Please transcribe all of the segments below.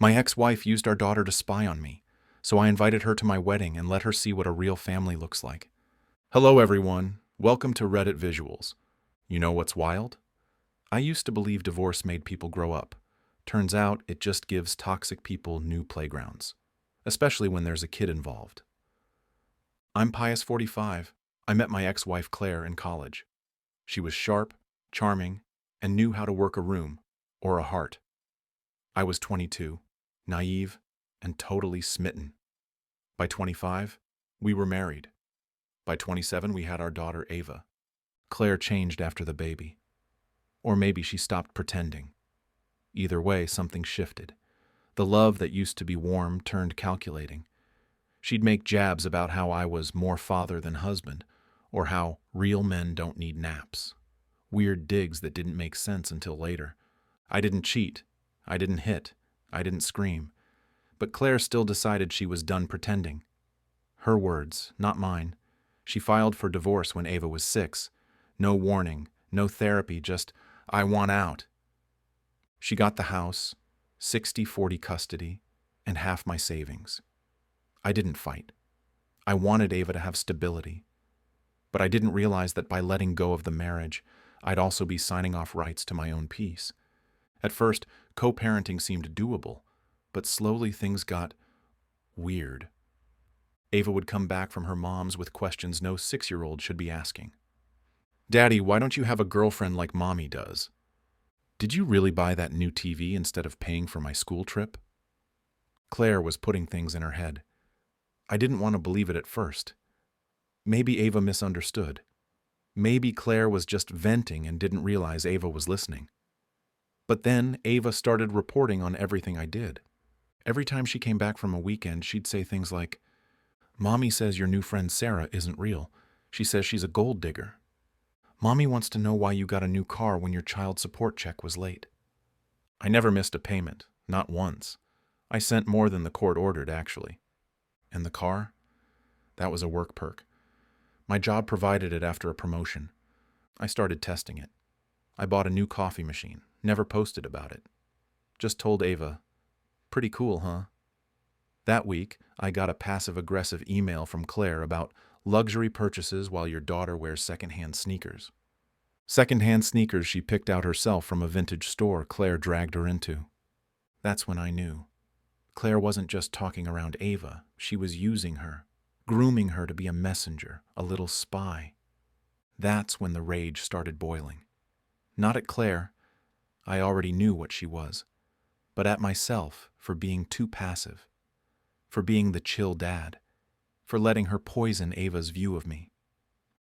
My ex-wife used our daughter to spy on me, so I invited her to my wedding and let her see what a real family looks like. Hello, everyone. Welcome to Reddit Visuals. You know what's wild? I used to believe divorce made people grow up. Turns out it just gives toxic people new playgrounds, especially when there's a kid involved. I'm Pius 45. I met my ex-wife Claire in college. She was sharp, charming, and knew how to work a room, or a heart. I was 22, naive, and totally smitten. By 25, we were married. By 27, we had our daughter Ava. Claire changed after the baby. Or maybe she stopped pretending. Either way, something shifted. The love that used to be warm turned calculating. She'd make jabs about how I was more father than husband, or how real men don't need naps. Weird digs that didn't make sense until later. I didn't cheat. I didn't hit. I didn't scream. But Claire still decided she was done pretending. Her words, not mine. She filed for divorce when Ava was 6. No warning, no therapy, just, I want out. She got the house, 60-40 custody, and half my savings. I didn't fight. I wanted Ava to have stability. But I didn't realize that by letting go of the marriage, I'd also be signing off rights to my own peace. At first, co-parenting seemed doable, but slowly things got weird. Ava would come back from her mom's with questions no 6-year-old should be asking. Daddy, why don't you have a girlfriend like Mommy does? Did you really buy that new TV instead of paying for my school trip? Claire was putting things in her head. I didn't want to believe it at first. Maybe Ava misunderstood. Maybe Claire was just venting and didn't realize Ava was listening. But then Ava started reporting on everything I did. Every time she came back from a weekend, she'd say things like, Mommy says your new friend Sarah isn't real. She says she's a gold digger. Mommy wants to know why you got a new car when your child support check was late. I never missed a payment, not once. I sent more than the court ordered, actually. And the car? That was a work perk. My job provided it after a promotion. I started testing it. I bought a new coffee machine, never posted about it. Just told Ava, pretty cool, huh? That week, I got a passive-aggressive email from Claire about luxury purchases while your daughter wears secondhand sneakers. Secondhand sneakers she picked out herself from a vintage store Claire dragged her into. That's when I knew. Claire wasn't just talking around Ava, she was using her, grooming her to be a messenger, a little spy. That's when the rage started boiling. Not at Claire, I already knew what she was, but at myself for being too passive, for being the chill dad, for letting her poison Ava's view of me.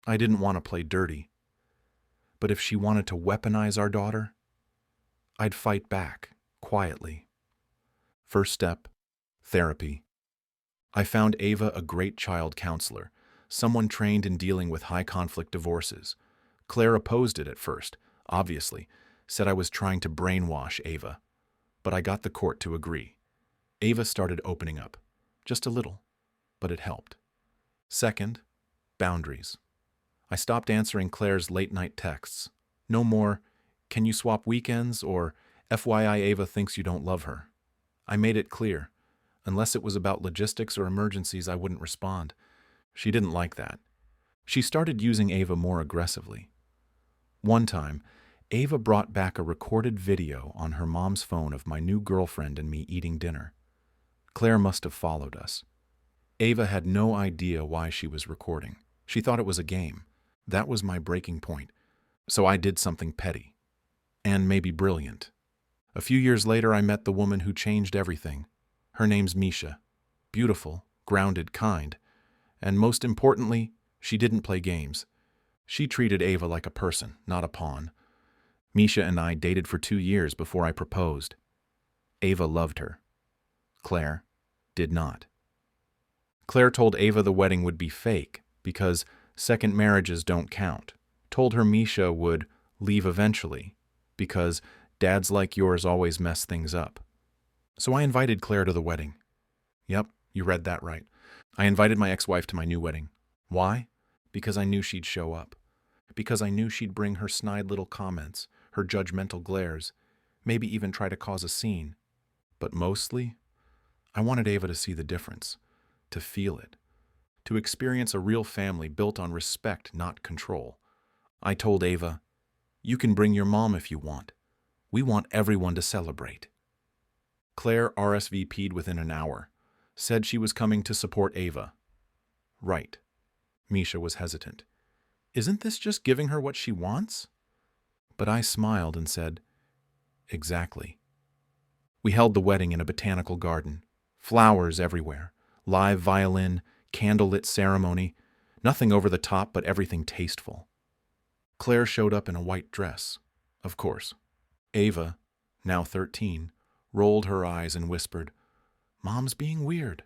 I didn't want to play dirty, but if she wanted to weaponize our daughter, I'd fight back, quietly. First step, therapy. I found Ava a great child counselor, someone trained in dealing with high-conflict divorces. Claire opposed it at first, obviously, said I was trying to brainwash Ava, but I got the court to agree. Ava started opening up, just a little, but it helped. Second, boundaries. I stopped answering Claire's late-night texts. No more, can you swap weekends, or FYI Ava thinks you don't love her. I made it clear. Unless it was about logistics or emergencies, I wouldn't respond. She didn't like that. She started using Ava more aggressively. One time, Ava brought back a recorded video on her mom's phone of my new girlfriend and me eating dinner. Claire must have followed us. Ava had no idea why she was recording. She thought it was a game. That was my breaking point. So I did something petty. And maybe brilliant. A few years later, I met the woman who changed everything. Her name's Misha. Beautiful, grounded, kind. And most importantly, she didn't play games. She treated Ava like a person, not a pawn. Misha and I dated for 2 years before I proposed. Ava loved her. Claire did not. Claire told Ava the wedding would be fake because second marriages don't count. Told her Misha would leave eventually because dads like yours always mess things up. So I invited Claire to the wedding. Yep, you read that right. I invited my ex-wife to my new wedding. Why? Because I knew she'd show up. Because I knew she'd bring her snide little comments, her judgmental glares, maybe even try to cause a scene. But mostly, I wanted Ava to see the difference, to feel it, to experience a real family built on respect, not control. I told Ava, "You can bring your mom if you want. We want everyone to celebrate." Claire RSVP'd within an hour, said she was coming to support Ava. Right. Misha was hesitant. Isn't this just giving her what she wants? But I smiled and said, exactly. We held the wedding in a botanical garden. Flowers everywhere. Live violin, candlelit ceremony. Nothing over the top, but everything tasteful. Claire showed up in a white dress, of course. Ava, now 13, rolled her eyes and whispered, "Mom's being weird."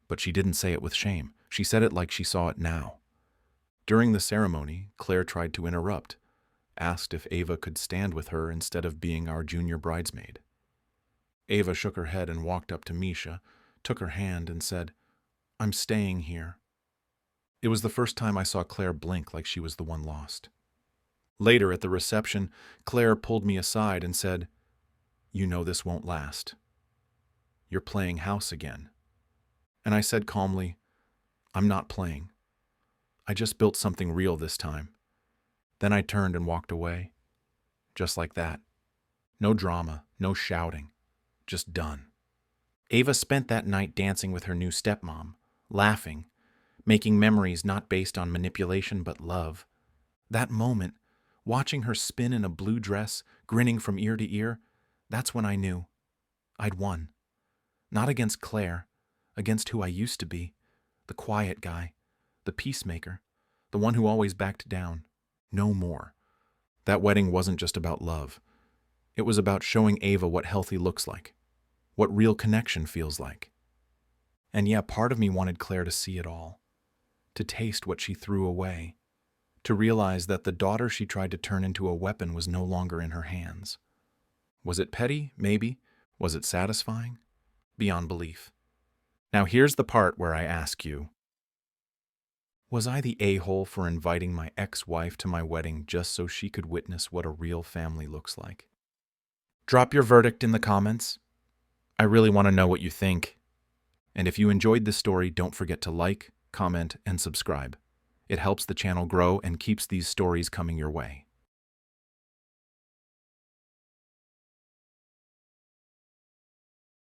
But she didn't say it with shame. She said it like she saw it now. During the ceremony, Claire tried to interrupt, asked if Ava could stand with her instead of being our junior bridesmaid. Ava shook her head and walked up to Misha, took her hand and said, "I'm staying here." It was the first time I saw Claire blink like she was the one lost. Later at the reception, Claire pulled me aside and said, "You know this won't last. You're playing house again." And I said calmly, "I'm not playing. I just built something real this time." Then I turned and walked away. Just like that. No drama, no shouting. Just done. Ava spent that night dancing with her new stepmom, laughing, making memories not based on manipulation but love. That moment, watching her spin in a blue dress, grinning from ear to ear, that's when I knew I'd won. Not against Claire, against who I used to be, the quiet guy, the peacemaker, the one who always backed down. No more. That wedding wasn't just about love. It was about showing Ava what healthy looks like, what real connection feels like. And yeah, part of me wanted Claire to see it all, to taste what she threw away, to realize that the daughter she tried to turn into a weapon was no longer in her hands. Was it petty? Maybe. Was it satisfying? Beyond belief. Now here's the part where I ask you, was I the a-hole for inviting my ex-wife to my wedding just so she could witness what a real family looks like? Drop your verdict in the comments. I really want to know what you think. And if you enjoyed this story, don't forget to like, comment, and subscribe. It helps the channel grow and keeps these stories coming your way.